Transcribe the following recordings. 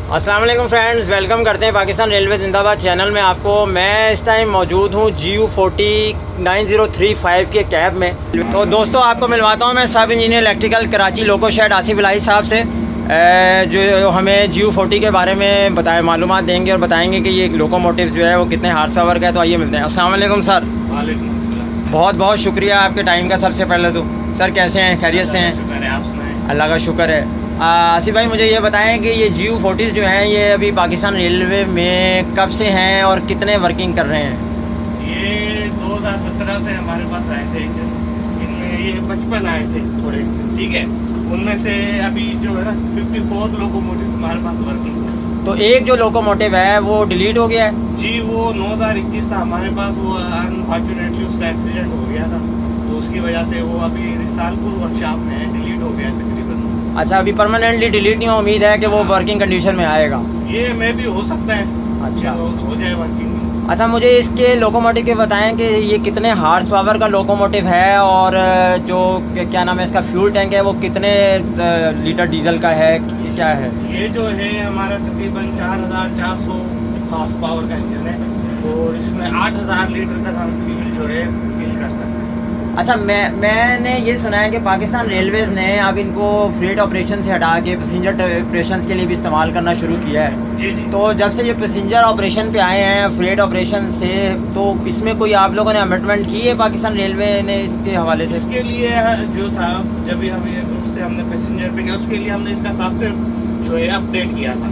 अस्सलाम वालेकुम friends, welcome करते हैं पाकिस्तान रेलवे जिंदाबाद चैनल में आपको। मैं इस टाइम मौजूद हूँ GU409035 के कैब में। तो दोस्तों आपको मिलवाता हूँ मैं sub engineer electrical Karachi loco shed Asif Ilahi साहब से, जो हमें GU40 के बारे में मालूमात देंगे और बताएंगे कि ये लोकोमोटिव जो है वो कितने हार्स पावर का है। तो आइए मिलते हैं। अस्सलाम वालेकुम सर। वालेकुम अस्सलाम। बहुत बहुत शुक्रिया आपके टाइम का। सबसे पहले तो सर कैसे हैं, खैरियत से हैं? आप सुनाएं। अल्लाह का शुक्र है। आसिफ भाई मुझे ये बताएं कि ये GU40 जो हैं ये अभी पाकिस्तान रेलवे में कब से हैं और कितने वर्किंग कर रहे हैं? ये 2017 से हमारे पास आए थे। इनमें ये 55 आए थे थोड़े, ठीक है। उनमें से अभी जो है ना 54 लोकोमोटिव हमारे पास वर्किंग है। तो एक जो लोकोमोटिव है वो डिलीट हो गया है जी, वो 2021 था हमारे पास। वो अनफॉर्चुनेटली उसका एक्सीडेंट हो गया था, तो उसकी वजह से वो अभी रिसालपुर वर्कशॉप में डिलीट हो गया तकरीबन। अच्छा, अभी परमानेंटली डिलीट नहीं, उम्मीद है कि वो वर्किंग कंडीशन में आएगा। ये मे भी हो सकता है, अच्छा हो जाए वर्किंग। अच्छा, मुझे इसके लोकोमोटिव के बताएं कि ये कितने हार्स पावर का लोकोमोटिव है और जो क्या नाम है इसका फ्यूल टैंक है वो कितने लीटर डीजल का है, क्या है? ये जो है हमारा तकरीबन 4400 हॉर्स पावर का इंजन है और इसमें 8000 लीटर तक हम फ्यूल जो है फिल कर सकते हैं। अच्छा, मैंने ये सुना है कि पाकिस्तान रेलवेज़ ने अब इनको फ्रेट ऑपरेशन से हटा के पैसेंजर ऑपरेशन के लिए भी इस्तेमाल करना शुरू किया है। जी जी। तो जब से ये पैसेंजर ऑपरेशन पे आए हैं फ्रेट ऑपरेशन से, तो इसमें कोई आप लोगों ने अमेंडमेंट की है पाकिस्तान रेलवे ने इसके हवाले से? इसके लिए जो था, जब भी हम ये गुड्स से हमने पैसेंजर पे गया, उसके लिए हमने इसका सॉफ्टवेयर जो है अपडेट किया था।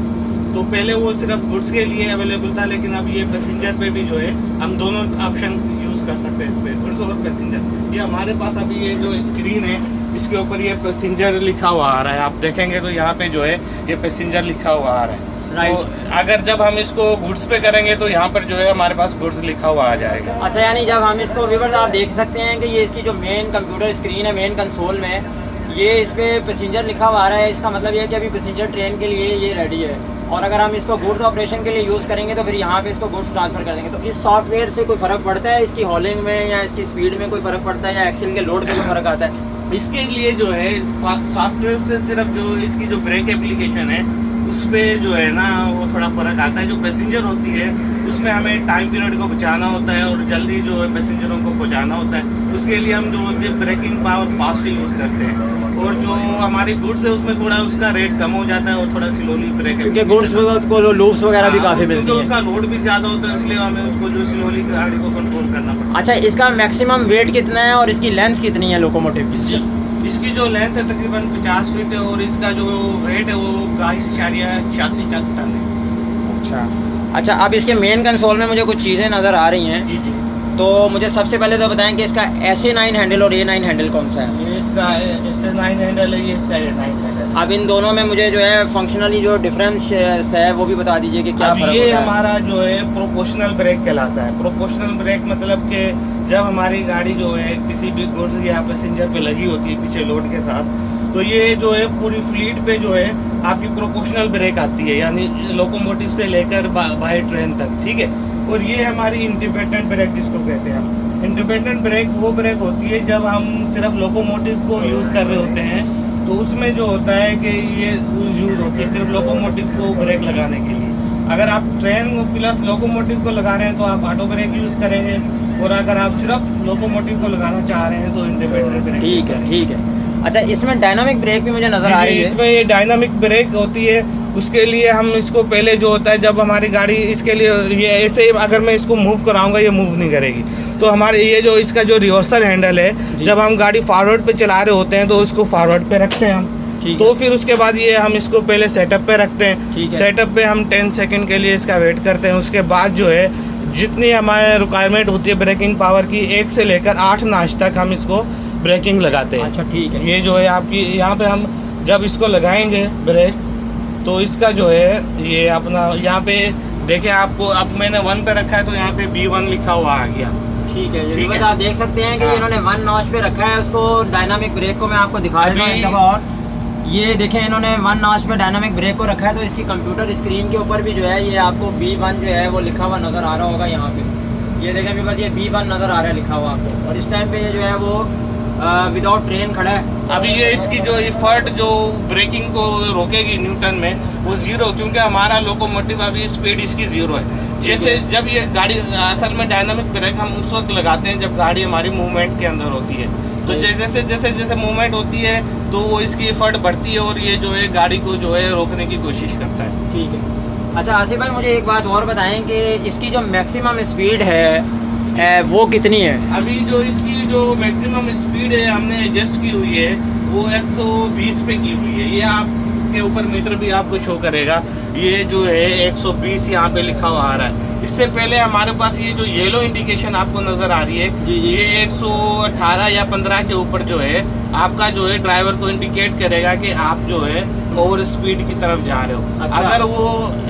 तो पहले वो सिर्फ गुड्स के लिए अवेलेबल था, लेकिन अब ये पैसेंजर पे भी जो है हम दोनों ऑप्शन यूज़ कर सकते हैं इस पर, गुड्स और पैसेंजर। ये हमारे पास अभी ये जो स्क्रीन है इसके ऊपर ये पैसेंजर लिखा हुआ आ रहा है। आप देखेंगे तो यहाँ पे जो है ये पैसेंजर लिखा हुआ आ रहा है। तो अगर जब हम इसको गुड्स पे करेंगे तो यहाँ पर जो है हमारे पास गुड्स लिखा हुआ आ जाएगा। अच्छा, यानी जब हम इसको व्यूअर्स आप देख सकते हैं कि ये इसकी जो मेन कंप्यूटर स्क्रीन है, मेन कंसोल में ये इस पर पैसेंजर लिखा हुआ आ रहा है। इसका मतलब ये है कि अभी पैसेंजर ट्रेन के लिए ये रेडी है, और अगर हम इसको गुड्स ऑपरेशन के लिए यूज़ करेंगे तो फिर यहाँ पे इसको गुड्स ट्रांसफ़र कर देंगे। तो इस सॉफ्टवेयर से कोई फ़र्क पड़ता है इसकी हॉलिंग में, या इसकी स्पीड में कोई फ़र्क पड़ता है, या एक्सेल के लोड पे कोई फ़र्क आता है? इसके लिए जो है सॉफ्टवेयर से सिर्फ जो इसकी जो ब्रेक एप्लीकेशन है उस पर जो है ना वो थोड़ा फ़र्क आता है। जो पैसेंजर होती है उसमें हमें टाइम पीरियड को बचाना होता है और जल्दी जो है पैसेंजरों को पहुंचाना होता है। उसके लिए हम जो होती है ब्रेकिंग पावर फास्ट यूज़ करते हैं, और जो हमारी गुड्स है उसमें थोड़ा उसका रेट कम हो जाता है और थोड़ा स्लोली ब्रेक, क्योंकि गुड्स को लूप्स वगैरह भी काफ़ी मिलती है, उसका लोड भी ज़्यादा होता है, इसलिए हमें उसको जो स्लोली गाड़ी को कंट्रोल करना पड़ता है। अच्छा, इसका मैक्सिमम वेट कितना है और इसकी लेंथ कितनी है लोकोमोटिव की? इसकी जो लेंथ है तकरीबन 50 फीट है और इसका जो वेट है वो 22.86 टन है। अच्छा, अब इसके मेन कंसोल में मुझे कुछ चीज़ें नज़र आ रही हैं। जी जी। तो मुझे सबसे पहले तो बताएं कि इसका SA9 हैंडल और A9 हैंडल कौन सा है? ये इसका SA9 हैंडल है, ये इसका A9 हैंडल। अब इन दोनों में मुझे जो है फंक्शनली जो डिफरेंस है वो भी बता दीजिए कि क्या फ़र्क ये होता है। हमारा जो है प्रोपोर्शनल ब्रेक कहलाता है। प्रोपोर्शनल ब्रेक मतलब कि जब हमारी गाड़ी जो है किसी भी गुड्स या पैसेंजर पे लगी होती है पीछे लोड के साथ, तो ये जो है पूरी फ्लीट पे जो है आपकी प्रोपोर्शनल ब्रेक आती है, यानी लोकोमोटिव से लेकर बाय ट्रेन तक, ठीक है। और ये हमारी इंडिपेंडेंट ब्रेक जिसको कहते हैं हम। इंडिपेंडेंट ब्रेक वो ब्रेक होती है जब हम सिर्फ लोकोमोटिव को यूज़ कर रहे होते हैं, तो उसमें जो होता है कि ये यूज़ होती है सिर्फ लोकोमोटिव को ब्रेक लगाने के लिए। अगर आप ट्रेन प्लस लोकोमोटिव को लगा रहे हैं तो आप ऑटो ब्रेक यूज़ करेंगे, और अगर आप सिर्फ लोकोमोटिव को लगाना चाह रहे हैं तो इंडिपेंडेंट ब्रेक। ठीक है। अच्छा, इसमें डायनामिक ब्रेक भी मुझे नज़र आ रही है। इसमें ये डायनामिक ब्रेक होती है। उसके लिए हम इसको पहले जो होता है जब हमारी गाड़ी इसके लिए ये ऐसे ही अगर मैं इसको मूव कराऊंगा ये मूव नहीं करेगी, तो हमारे ये जो इसका जो रिवर्सल हैंडल है, जब हम गाड़ी फॉरवर्ड पे चला रहे होते हैं तो इसको फॉरवर्ड पे रखते हैं हम। तो फिर उसके बाद ये हम इसको पहले सेटअप पे रखते हैं। सेटअप पे हम 10 सेकंड के लिए इसका वेट करते हैं। उसके बाद जो है जितनी हमारे रिक्वायरमेंट होती है ब्रेकिंग पावर की 1 से लेकर 8 नॉच तक हम इसको ब्रेकिंग लगाते हैं। अच्छा, ठीक है। ये जो है आपकी यहाँ पे हम जब इसको लगाएंगे ब्रेक, तो इसका जो है ये अपना यहाँ पे देखें, आपको अब मैंने 1 पे रखा है तो यहाँ पे B1 लिखा हुआ आ गया। ठीक है, ये आप देख सकते हैं कि इन्होंने 1 नॉच पे रखा है उसको। डायनामिक ब्रेक को मैं आपको दिखा देता हूँ, और ये देखें इन्होंने 1 नॉच पे डायनामिक ब्रेक को रखा है। तो इसकी कंप्यूटर स्क्रीन के ऊपर भी जो है ये आपको B1 जो है वो लिखा हुआ नज़र आ रहा होगा यहाँ पे। ये देखें, बस ये B1 नज़र आ रहा है लिखा हुआ आपको, और इस टाइम पे ये जो है वो विदाउट ट्रेन खड़ा है। अभी ये इसकी जो एफर्ट जो ब्रेकिंग को रोकेगी न्यूटन में वो जीरो, क्योंकि हमारा लोकोमोटिव अभी स्पीड इसकी जीरो है। जैसे जब ये गाड़ी असल में डायनामिक ब्रेक हम उस वक्त लगाते हैं जब गाड़ी हमारी मूवमेंट के अंदर होती है, तो जैसे जैसे मूवमेंट होती है तो वो इसकी एफर्ट बढ़ती है और ये जो है गाड़ी को जो है रोकने की कोशिश करता है। ठीक है। अच्छा आसिफ भाई मुझे एक बात और बताएं कि इसकी जो मैक्सिमम स्पीड है वो कितनी है? अभी जो इसकी जो मैक्सिमम स्पीड है हमने एडजस्ट की हुई है वो 120 पे की हुई है। ये आपके ऊपर मीटर भी आपको शो करेगा, ये जो है 120 यहाँ पे लिखा हुआ आ रहा है। इससे पहले हमारे पास ये जो येलो इंडिकेशन आपको नजर आ रही है ये 118 या 15 के ऊपर जो है आपका जो है ड्राइवर को इंडिकेट करेगा कि आप जो है ओवर स्पीड की तरफ जा रहे हो। अच्छा। अगर वो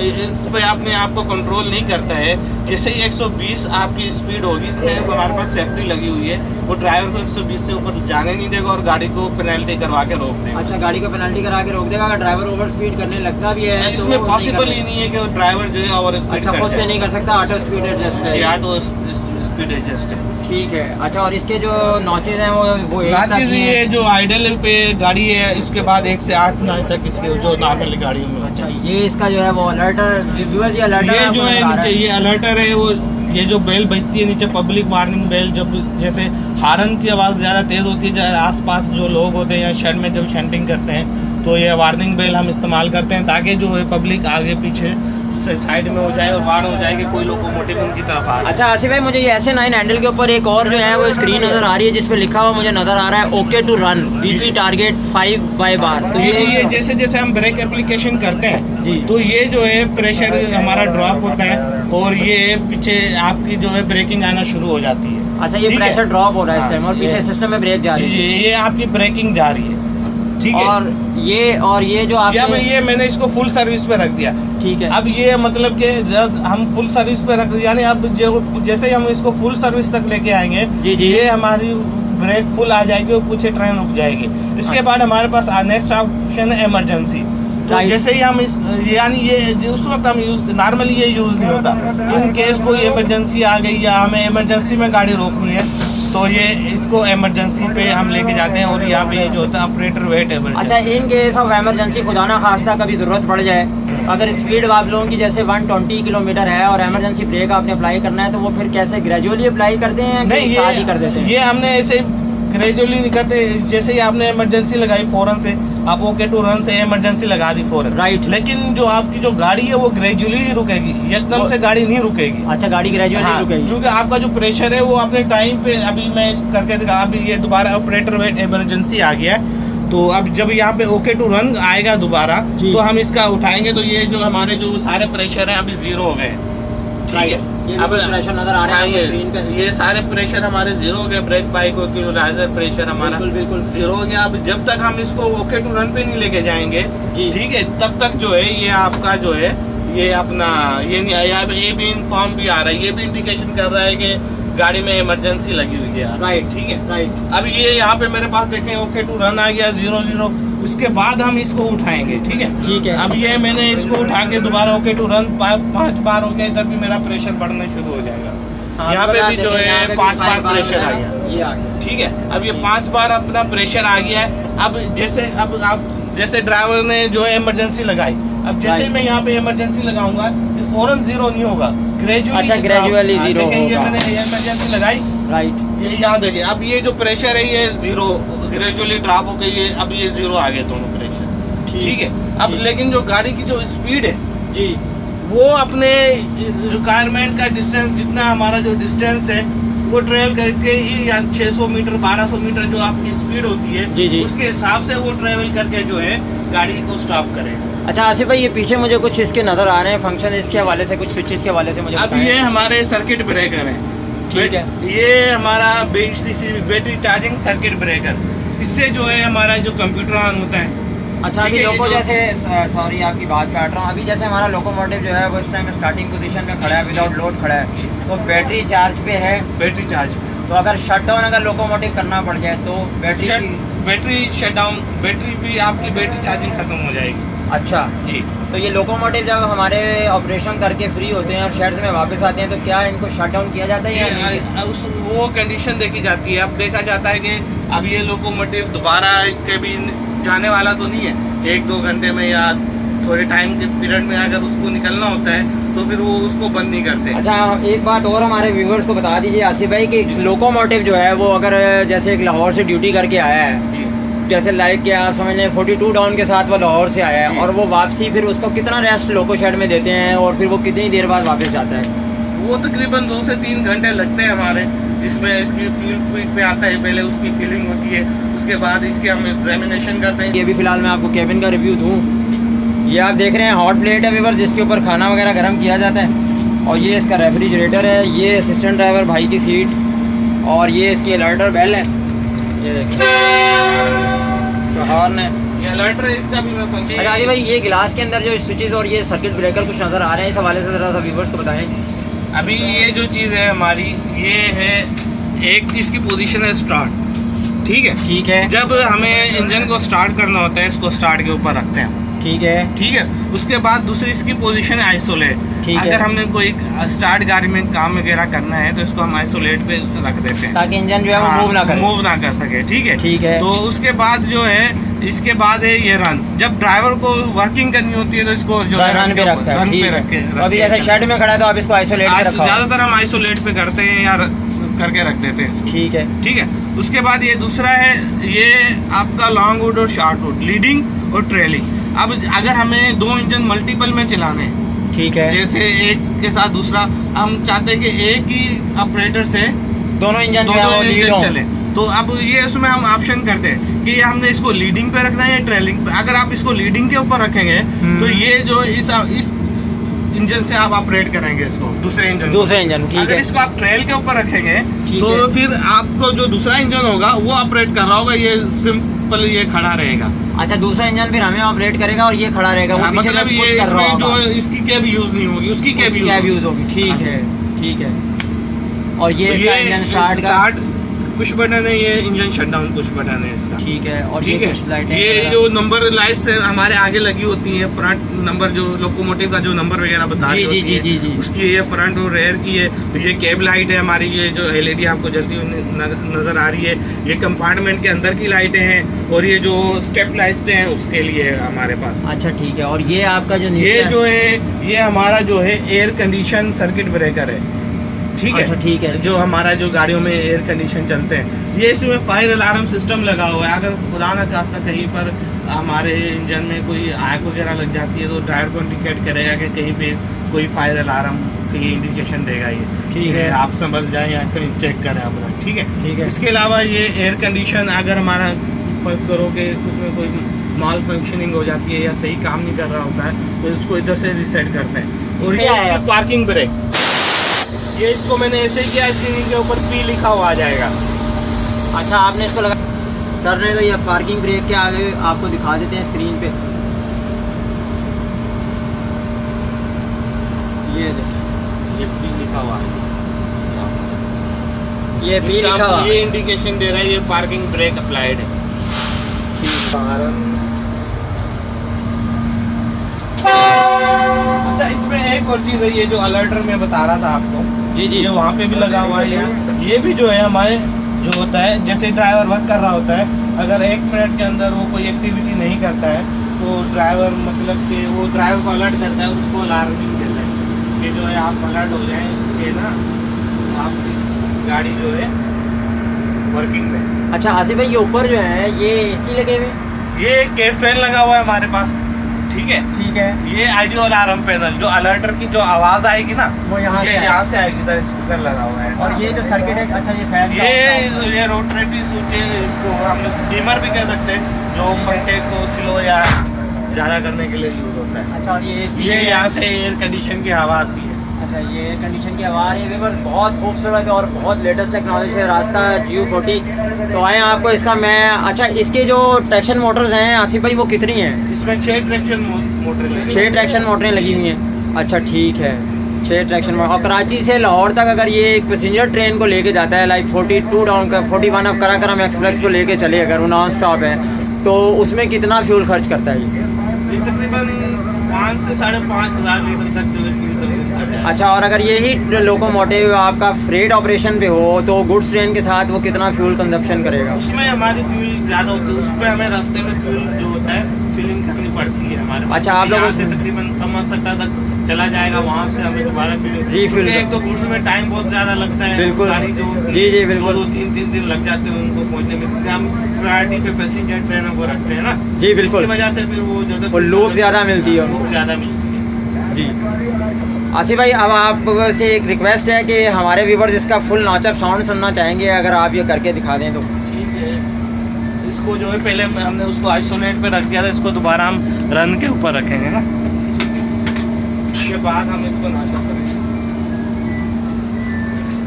इस पे आपने आपको कंट्रोल नहीं करता है, जैसे ही 120 आपकी स्पीड होगी, इसमें हमारे पास सेफ्टी लगी हुई है, वो ड्राइवर को 120 से ऊपर जाने नहीं देगा और गाड़ी को पेनल्टी करवा के रोक देगा। अच्छा गाड़ी को पेनल्टी करा के रोक देगा अगर ड्राइवर ओवर स्पीड करने लगता भी है? इसमें पॉसिबल ही नहीं है कि ड्राइवर जो है ओवर स्पीड अच्छा खुद से नहीं कर सकता, ऑटो स्पीड एडजस्ट है। ऑटो स्पीड एडजस्ट है। ठीक है। अच्छा और इसके जो नॉचेज हैं वो एक नॉचेज ये जो आइडल पे गाड़ी है इसके बाद 1 से 8 नॉच तक इसके जो नॉर्मल गाड़ियों में। अच्छा ये इसका जो है वो अलर्टर ये जो है नीचे ये अलर्टर है, वो ये जो बेल बजती है नीचे पब्लिक वार्निंग बेल, जब जैसे हारन की आवाज़ ज़्यादा तेज़ होती है आसपास जो लोग होते हैं या शहर में जब शंटिंग करते हैं तो ये वार्निंग बेल हम इस्तेमाल करते हैं ताकि जो है पब्लिक आगे पीछे साइड में हो जाए और वार्न हो जाए कि कोई लोकोमोटिव उनकी तरफ आ रहा है। अच्छा आसिफ भाई मुझे ये SN9 हैंडल के ऊपर एक और जो है वो स्क्रीन नज़र आ रही है जिसपे लिखा हुआ मुझे नज़र आ रहा है okay to run BP target 5 by बार। तो ये जैसे जैसे हम ब्रेक एप्लीकेशन करते हैं जी तो ये जो है प्रेशर हमारा ड्रॉप होता है और ये पीछे आपकी जो है ब्रेकिंग आना शुरू हो जाती है। अच्छा ये प्रेशर ड्रॉप हो रहा है इस टाइम और पीछे सिस्टम में ब्रेक जा रही है, ये आपकी ब्रेकिंग जा रही है। ठीक है। और ये जो आप ये मैंने इसको फुल सर्विस पे रख दिया। ठीक है। अब ये मतलब कि जब हम फुल सर्विस पे रख यानी अब जो जैसे ही हम इसको फुल सर्विस तक लेके आएंगे जी। ये हमारी ब्रेक फुल आ जाएगी और पीछे ट्रेन रुक जाएगी। इसके बाद हमारे पास नेक्स्ट ऑप्शन है इमरजेंसी। तो जैसे ही हम इस यानी ये उस वक्त हम यूज नॉर्मली ये यूज़ नहीं होता, इन केस कोई इमरजेंसी आ गई या हमें इमरजेंसी में गाड़ी रोकनी है तो ये इसको इमरजेंसी पे हम लेके जाते हैं और यहाँ पे ये जो होता है ऑपरेटर वेट इमरजेंसी। अच्छा इन केस ऑफ इमरजेंसी खुदा ना खास्ता कभी ज़रूरत पड़ जाए, अगर स्पीड आप लोगों की जैसे 120 किलोमीटर है और इमरजेंसी ब्रेक आपने अप्लाई करना है तो वो फिर कैसे ग्रेजुअली अप्लाई करते हैं कि साथ ही कर देते हैं? ये हमने ऐसे ग्रेजुअली नहीं करते, जैसे ही आपने इमरजेंसी लगाई फौरन से आप ओके टू रन से इमरजेंसी लगा दी फौरन। राइट। लेकिन जो आपकी जो गाड़ी है वो ग्रेजुअली ही रुकेगी, एकदम से गाड़ी नहीं रुकेगी। अच्छा गाड़ी ग्रेजुअली रुकेगी क्योंकि आपका जो प्रेशर है वो अपने टाइम पे अभी मैं करके दिखा, अभी ये दोबारा ऑपरेटर वेट इमरजेंसी आ गया है तो अब जब यहाँ पे ओके टू रन आएगा दोबारा तो हम इसका उठाएंगे तो ये जो हमारे जो सारे प्रेशर हैं अभी जीरो हो गए। ठीक है। ये अब प्रेशर नजर आ रहा है स्क्रीन पे, ये सारे प्रेशर हमारे जीरो हो गए, ब्रेक बाइक की राइजर प्रेशर हमारा बिल्कुल जीरो हो गया। अब जब तक हम इसको ओके टू रन पे नहीं लेके जाएंगे ठीक है तब तक जो है ये आपका जो है ये अपना ये भी इन्फॉर्म भी आ रहा है, ये भी इंडिकेशन कर रहा है कि गाड़ी में इमरजेंसी लगी हुई है। राइट। ठीक है। राइट। अब ये यहाँ पे मेरे पास देखें ओके टू रन आ गया 0-0, उसके बाद हम इसको उठाएंगे। ठीक है। ठीक है। अब ये मैंने इसको उठा के दोबारा ओके टू रन 5 बार हो गया, इधर भी मेरा प्रेशर बढ़ना शुरू हो जाएगा। यहाँ पे भी जो है 5 बार प्रेशर आ गया। ठीक है। अब ये 5 बार अपना प्रेशर आ गया है। अब जैसे अब आप जैसे ड्राइवर ने जो है इमरजेंसी लगाई, अब जैसे मैं यहाँ पे इमरजेंसी लगाऊंगा तो फौरन जीरो नहीं होगा, ग्रेजुअली। अच्छा ग्रेजुअली जीरो होगा। ये मैंने इमरजेंसी लगाई। राइट। ये यहाँ देखिए अब ये जो प्रेशर है ये जीरो ग्रेजुअली ड्रॉप हो गई, ये अब ये जीरो आ गए दोनों प्रेशर। ठीक है। अब लेकिन जो गाड़ी की जो स्पीड है जी वो अपने रिक्वायरमेंट का डिस्टेंस जितना हमारा जो डिस्टेंस है वो ट्रेवल करके ही 600 मीटर 1200 मीटर जो आपकी स्पीड होती है जी। उसके हिसाब से वो ट्रेवल करके जो है गाड़ी को स्टॉप करेगा। अच्छा आसिफ भाई ये पीछे मुझे कुछ इसके नज़र आ रहे हैं फंक्शन, इसके हवाले से कुछ स्विचेस के हवाले से मुझे अब ये हमारे सर्किट ब्रेकर है। ठीक है। ये हमारा बैटरी चार्जिंग सर्किट ब्रेकर, इससे जो है हमारा जो कंप्यूटर ऑन होता है। अच्छा अभी लोको जैसे सॉरी आपकी बात काट रहा हूँ, अभी जैसे हमारा लोकोमोटिव जो है वो इस टाइम स्टार्टिंग पोजीशन में खड़ा है, विदाउट लोड खड़ा है, तो बैटरी चार्ज पे है। बैटरी चार्ज तो अगर शट डाउन अगर लोकोमोटिव करना पड़ जाए तो battery battery shut down, battery भी आपकी बैटरी चार्जिंग खत्म हो जाएगी। अच्छा जी। तो ये लोकोमोटिव जब हमारे ऑपरेशन करके फ्री होते हैं और शेड्स में वापस आते हैं तो क्या इनको शट डाउन किया जाता है या नहीं? वो कंडीशन देखी जाती है। अब देखा जाता है कि अब ये लोकोमोटिव दोबारा कभी जाने वाला तो नहीं है, 1-2 घंटे में या थोड़े टाइम के पीरियड में अगर उसको निकलना होता है तो फिर वो उसको बंद नहीं करते। अच्छा, एक बात और हमारे व्यूवर्स को बता दीजिए आसिफ भाई कि लोकोमोटिव जो है वो अगर जैसे एक लाहौर से ड्यूटी करके आया है, जी। जैसे लाइक कि आप समझ लें 42 डाउन के साथ वो लाहौर से आया है और वो वापसी फिर उसको कितना रेस्ट लोको शेड में देते हैं और फिर वो कितनी देर बाद वापस जाता है? वो तकरीबन 2 से 3 घंटे लगते हैं हमारे, जिसमें इसकी फ्यूल पीट पे आता है, पहले उसकी फीलिंग होती है, उसके बाद इसके हम एग्जामिनेशन करते हैं। ये भी फिलहाल मैं आपको केबिन का रिव्यू दूँ। ये आप देख रहे हैं हॉट प्लेट है व्यूअर्स, जिसके ऊपर खाना वगैरह गर्म किया जाता है और ये इसका रेफ्रिजरेटर है, ये असिस्टेंट ड्राइवर भाई की सीट और ये इसकी अलर्टर बेल है। ये देखिए हॉर्न है, ये अलर्टर है, इसका भी मैं फंक्शन। अच्छा आदि भाई, ये गिलास के अंदर जो स्विचेस और ये सर्किट ब्रेकर कुछ नज़र आ रहे हैं, इस हवाले से ज़रा सा व्यूअर्स को बताएं। अभी ये जो चीज़ है हमारी, ये है एक इसकी पोजीशन है स्टार्ट, ठीक है। ठीक है, जब हमें इंजन को स्टार्ट करना होता है, इसको स्टार्ट के ऊपर रखते हैं, ठीक है, ठीक है। उसके बाद दूसरी इसकी पोजीशन है आइसोलेट। ठीक है। अगर हमने कोई स्टार्ट गाड़ी में काम वगैरह करना है तो इसको हम आइसोलेट पे रख देते हैं ताकि इंजन जो है वो मूव ना करे, मूव ना कर सके, ठीक है। ठीक है। तो उसके बाद जो है, इसके बाद है ये रन। जब ड्राइवर को वर्किंग करनी होती है तो इसको जो है रन पे रखता है, रन ठीक पे है। रख के, तो अभी जैसे शेड में खड़ा है तो आप इसको आइसोलेट पे रखा हो। ज्यादातर हम आइसोलेट पे करते हैं या करके रख देते हैं इसको, ठीक है, ठीक है। उसके बाद ये दूसरा है, ये आपका लॉन्ग वुड और शॉर्ट वुड, लीडिंग और ट्रेलिंग। अब अगर हमें 2 इंजन मल्टीपल में चलाने हैं, ठीक है, जैसे एक के साथ दूसरा, हम चाहते हैं कि एक ही ऑपरेटर से दोनों इंजन जो है वो दोनों लीड इंजन हो। चले, तो अब ये उसमें हम ऑप्शन करते हैं कि हमने इसको लीडिंग पे रखना है या ट्रेलिंग पे। अगर आप इसको लीडिंग के ऊपर रखेंगे तो ये जो इस इंजन से आप ऑपरेट करेंगे इसको, दूसरे इंजन, ठीक अगर है। इसको आप ट्रेल के ऊपर रखेंगे ठीक तो है। फिर आपको जो दूसरा इंजन होगा वो ऑपरेट कर रहा होगा, ये सिंपल ये खड़ा रहेगा। अच्छा, दूसरा इंजन फिर हमें ऑपरेट करेगा और ये खड़ा रहेगा, वो पीछे मतलब से ये पुश कर रहा इसमें जो होगा। इसकी कैब यूज नहीं होगी, उसकी कैब यूज होगी, ठीक है, ठीक है। और ये इसका इंजन स्टार्ट पुश बटन है, ये इंजन शटडाउन पुश बटन है इसका, ठीक है। और ठीक ये है। कुछ लाइटें ये जो नंबर लाइट्स है हमारे आगे लगी होती है, फ्रंट नंबर जो लोकोमोटिव का जो नंबर वगैरह बता रही होती है, जी। उसकी ये फ्रंट और रेयर की है। तो ये कैब लाइट है हमारी, ये जो एलईडी आपको जलती हुई नजर आ रही है, ये कंपार्टमेंट के अंदर की लाइटें हैं और ये जो स्टेप लाइट्स हैं उसके लिए है हमारे पास। अच्छा, ठीक है। और ये आपका जो ये जो है, ये हमारा जो है एयर कंडीशन सर्किट ब्रेकर है, ठीक है। अच्छा, ठीक है। जो हमारा जो गाड़ियों में एयर कंडीशन चलते हैं, ये इसमें फायर अलार्म सिस्टम लगा हुआ है। अगर खुदा न खास्ता कहीं पर हमारे इंजन में कोई आग वगैरह लग जाती है तो ड्राइवर को इंडिकेट करेगा कि कहीं पे कोई फायर अलार्म कहीं इंडिकेशन देगा ये, ठीक है। आप समझ जाएं या कहीं चेक करें अपना, ठीक है, ठीक है। इसके अलावा ये एयर कंडीशन, अगर हमारा फर्ज करो कि उसमें कोई माल फंक्शनिंग हो जाती है या सही काम नहीं कर रहा होता है तो इसको इधर से रिसेट करते हैं। और ये इसकी पार्किंग ब्रेक, ये इसको मैंने ऐसे ही किया, स्क्रीन के ऊपर पी लिखा हुआ आ जाएगा। अच्छा, आपने इसको लगा, सर ने तो ये पार्किंग ब्रेक के आगे आपको दिखा देते हैं स्क्रीन पे। ये देखिए, ये पी लिखा हुआ है, ये पी लिखा हुआ, ये इंडिकेशन दे रहा है ये पार्किंग ब्रेक अप्लाइड है। अच्छा, इसमें एक और चीज़ है, ये जो अलर्टर में बता रहा था आपको, जी, ये वहाँ पे भी लगा हुआ है। ये भी जो है हमारे जो होता है, जैसे ड्राइवर वर्क कर रहा होता है, अगर 1 मिनट के अंदर वो कोई एक्टिविटी नहीं करता है तो ड्राइवर मतलब कि वो ड्राइवर को अलर्ट करता है, उसको अलार्मिंग देता है कि जो है आप अलर्ट हो जाएं कि ना आपकी गाड़ी जो है वर्किंग में। अच्छा आसिफ भाई, ये ऊपर जो है ये एसी लगे हुए, ये कैब फैन लगा हुआ है हमारे पास, ठीक है, ठीक है। ये आईडियो अलार्म पैनल, जो अलर्टर की जो आवाज़ आएगी ना वो यहाँ से आएगी, इधर स्पीकर लगा हुआ है। और ये जो सर्किट है, अच्छा ये फैन, ये रोटरेटिव स्विच है, इसको हम डिमर भी कह सकते हैं, जो पंखे को स्लो या ज़्यादा करने के लिए यूज होता है। अच्छा, और ये यहाँ से एयर कंडीशन की हवा आती है। अच्छा, ये एयर कंडीशन की हवा आ रही है व्यूअर्स, बहुत खूबसूरत और बहुत लेटेस्ट टेक्नोलॉजी है रास्ता GU40। तो आए आपको इसका मैं, अच्छा इसके जो ट्रैक्शन मोटर्स हैं आसिफ भाई वो कितनी हैं? इसमें 6 ट्रैक्शन मोटर, 6 ट्रैक्शन मोटरें लगी हुई हैं। अच्छा, ठीक है। 6 ट्रैक्शन मोड। और कराची से लाहौर तक अगर ये एक पैसेंजर ट्रेन को लेके जाता है, लाइक 42 डाउन का 41 अब कराकरम एक्सप्रेस को लेके चले, अगर वो नॉन स्टॉप है, तो उसमें कितना फ्यूल खर्च करता है ये तकरीबन 5 से 5.5 हज़ार लीटर तक जो है फ्यूल कंज्यूम करता है। अच्छा, और अगर यही लोकोमोटिव आपका फ्रेट ऑपरेशन पे हो तो गुड्स ट्रेन के साथ वो कितना फ्यूल कंजप्शन करेगा? उसमें हमारी फ्यूल ज़्यादा होती है, उसमें हमें रास्ते में फ्यूल जो होता है फिलिंग करनी पड़ती है हमारे। अच्छा, आप लोगों से तकरीबन समझ तक चला जाएगा, वहाँ से हमें दोबारा रीफिल। एक तो गुड्स में टाइम बहुत ज़्यादा लगता है, बिल्कुल गाड़ी जो जी बिल्कुल 2-3 दिन लग जाते हैं उनको पहुँचने में, क्योंकि हम प्रायोरिटी पे पैसेंजर ट्रेनों को रखते हैं ना जी बिल्कुल, इसकी वजह से फिर वो लूप ज़्यादा मिलती है, लूप ज़्यादा मिलती है जी। आसिफ भाई, अब आप से एक रिक्वेस्ट है कि हमारे व्यूवर्स इसका फुल नॉचअप साउंड सुनना चाहेंगे, अगर आप ये करके दिखा दें तो। ठीक है, इसको जो है पहले हमने उसको आइसोलेट पे रख दिया था, इसको दोबारा हम रन के ऊपर रखेंगे ना, उसके बाद हम इसको नॉचअप करेंगे।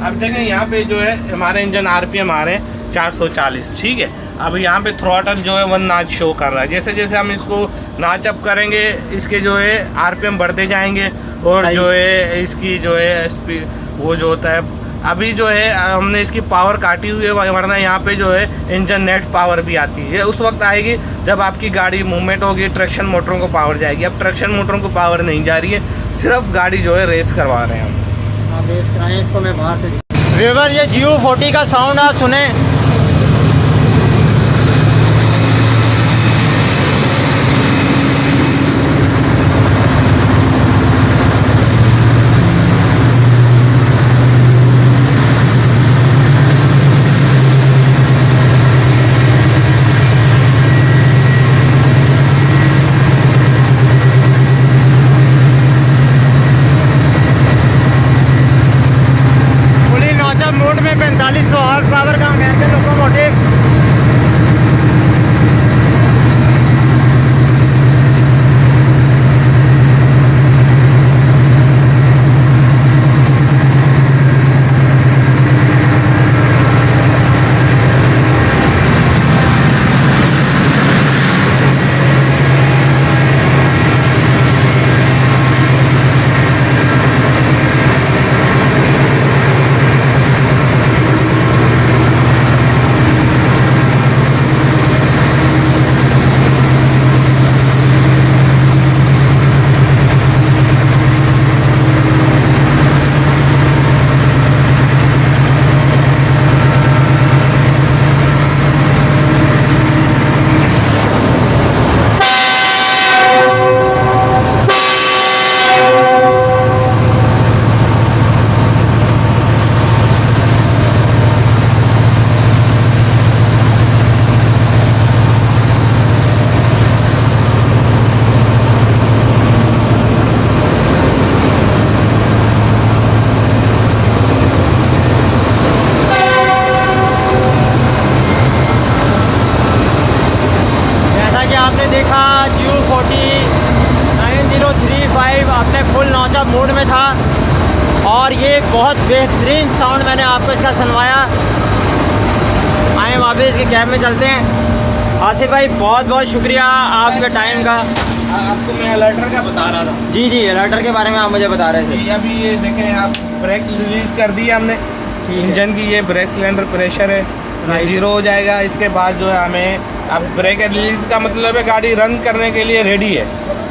अब देखें यहाँ पे जो है हमारे इंजन आरपीएम आ रहे हैं 440, ठीक है। अब यहाँ पे थ्रॉटल जो है 1 नॉच शो कर रहा है, जैसे जैसे हम इसको नॉचअप करेंगे इसके जो है आरपीएम बढ़ते जाएंगे, और जो है इसकी जो है स्पीड वो जो होता है, अभी जो है हमने इसकी पावर काटी हुई है, वरना यहाँ पे जो है इंजन नेट पावर भी आती है, उस वक्त आएगी जब आपकी गाड़ी मूवमेंट होगी, ट्रैक्शन मोटरों को पावर जाएगी। अब ट्रैक्शन मोटरों को पावर नहीं जा रही है, सिर्फ गाड़ी जो है रेस करवा रहे हैं हम। आप रेस कराएं इसको, मैं बाहर से व्यूअर ये GU40 का साउंड आप सुने। मोड में 4500 हॉर्स पावर का अमेरिकन लोकोमोटिव। आपने देखा GU40 9035 अपने फुल नॉचअप मोड में था, और ये बहुत बेहतरीन साउंड मैंने आपको इसका सुनवाया। आए वापस इसके कैब में चलते हैं। आसिफ भाई, बहुत बहुत शुक्रिया आपके टाइम का। आपको मैं अलर्टर का बता रहा था। जी अलर्टर के बारे में आप मुझे बता रहे थे। अभी ये देखें, आप ब्रेक रिलीज़ कर दी हमने इंजन की, ये ब्रेक सिलेंडर प्रेशर है, ये 0 हो जाएगा। इसके बाद जो है हमें अब ब्रेक रिलीज़ का मतलब है गाड़ी रन करने के लिए रेडी है,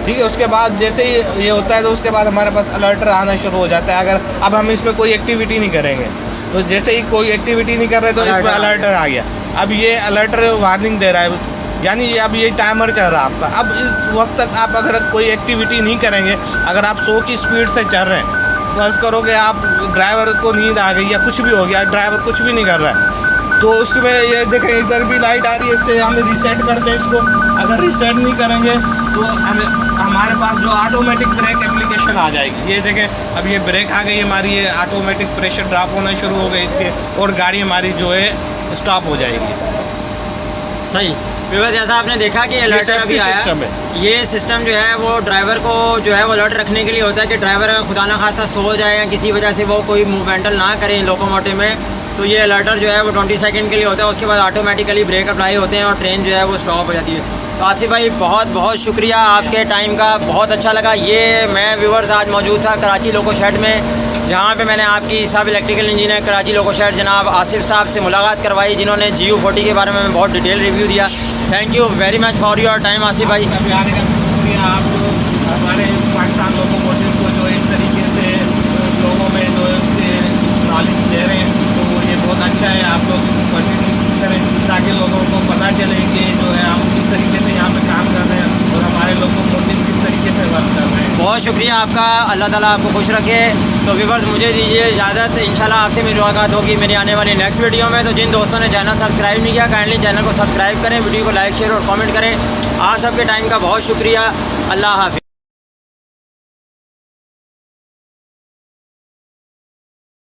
ठीक है। उसके बाद जैसे ही ये होता है तो उसके बाद हमारे पास अलर्टर आना शुरू हो जाता है। अगर अब हम इसमें कोई एक्टिविटी नहीं करेंगे, तो जैसे ही कोई एक्टिविटी नहीं कर रहे तो इसमें अलर्टर आ गया। अब ये अलर्टर वार्निंग दे रहा है, यानी अब ये टाइमर चल रहा है आपका। अब इस वक्त तक आप अगर कोई एक्टिविटी नहीं करेंगे, अगर आप 100 की स्पीड से चल रहे हैं, फर्ज करो कि आप ड्राइवर को नींद आ गई या कुछ भी हो गया, ड्राइवर कुछ भी नहीं कर रहा है, तो उसमें ये देखें इधर भी लाइट आ रही है, इससे हम रीसेट करते हैं इसको। अगर रीसेट नहीं करेंगे तो हमारे पास जो ऑटोमेटिक ब्रेक एप्लीकेशन आ जाएगी। ये देखें अब ये ब्रेक आ गई हमारी, ये ऑटोमेटिक प्रेशर ड्रॉप होना शुरू हो गए इसके, और गाड़ी हमारी जो है स्टॉप हो जाएगी। सही बिल्कुल, जैसा आपने देखा कि अलर्टर अभी आया, ये सिस्टम जो है वो ड्राइवर को जो है वो अलर्ट रखने के लिए होता है कि ड्राइवर अगर खुदा ना खास्ता सो जाए या किसी वजह से वो कोई मूवमेंटल ना करें लोकोमोटिव में, तो ये अलर्टर जो है वो 20 सेकंड के लिए होता है। उसके बाद ऑटोमेटिकली ब्रेक अप्लाई होते हैं और ट्रेन जो है वो स्टॉप हो जाती है। तो आसिफ भाई बहुत बहुत शुक्रिया आपके टाइम का, बहुत अच्छा लगा। ये मैं व्यूवर्स आज मौजूद था कराची लोको शेड में, जहाँ पे मैंने आपकी सब electrical engineer Karachi loco shade जनाब आसिफ साहब से मुलाकात करवाई, जिन्होंने GU40 के बारे में बहुत डिटेल रिव्यू दिया। Thank you very much for your time Asif भाई। कभी आने का शुक्रिया। आप जो हमारे पाकिस्तान लोकोमोटिव को जो इस तरीके से लोगों में जो उसके नॉलेज दे रहे हैं, तो ये बहुत अच्छा है। आप लोग इसे कंटिन्यू करें ताकि लोगों को पता चले कि जो है हम किस तरीके से यहाँ पे काम कर रहे हैं और हमारे लोकोमोटिव किस तरीके से वर्क कर रहे हैं। बहुत शुक्रिया आपका, अल्लाह ताला आपको खुश रखे। तो व्यूवर्स मुझे दीजिए इजाज़त, इंशाल्लाह आपसे मेरी मुलाकात होगी मेरी आने वाली नेक्स्ट वीडियो में। तो जिन दोस्तों ने चैनल सब्सक्राइब नहीं किया काइंडली चैनल को सब्सक्राइब करें, वीडियो को लाइक शेयर और कमेंट करें। आप सबके टाइम का बहुत शुक्रिया। अल्लाह हाफिज़।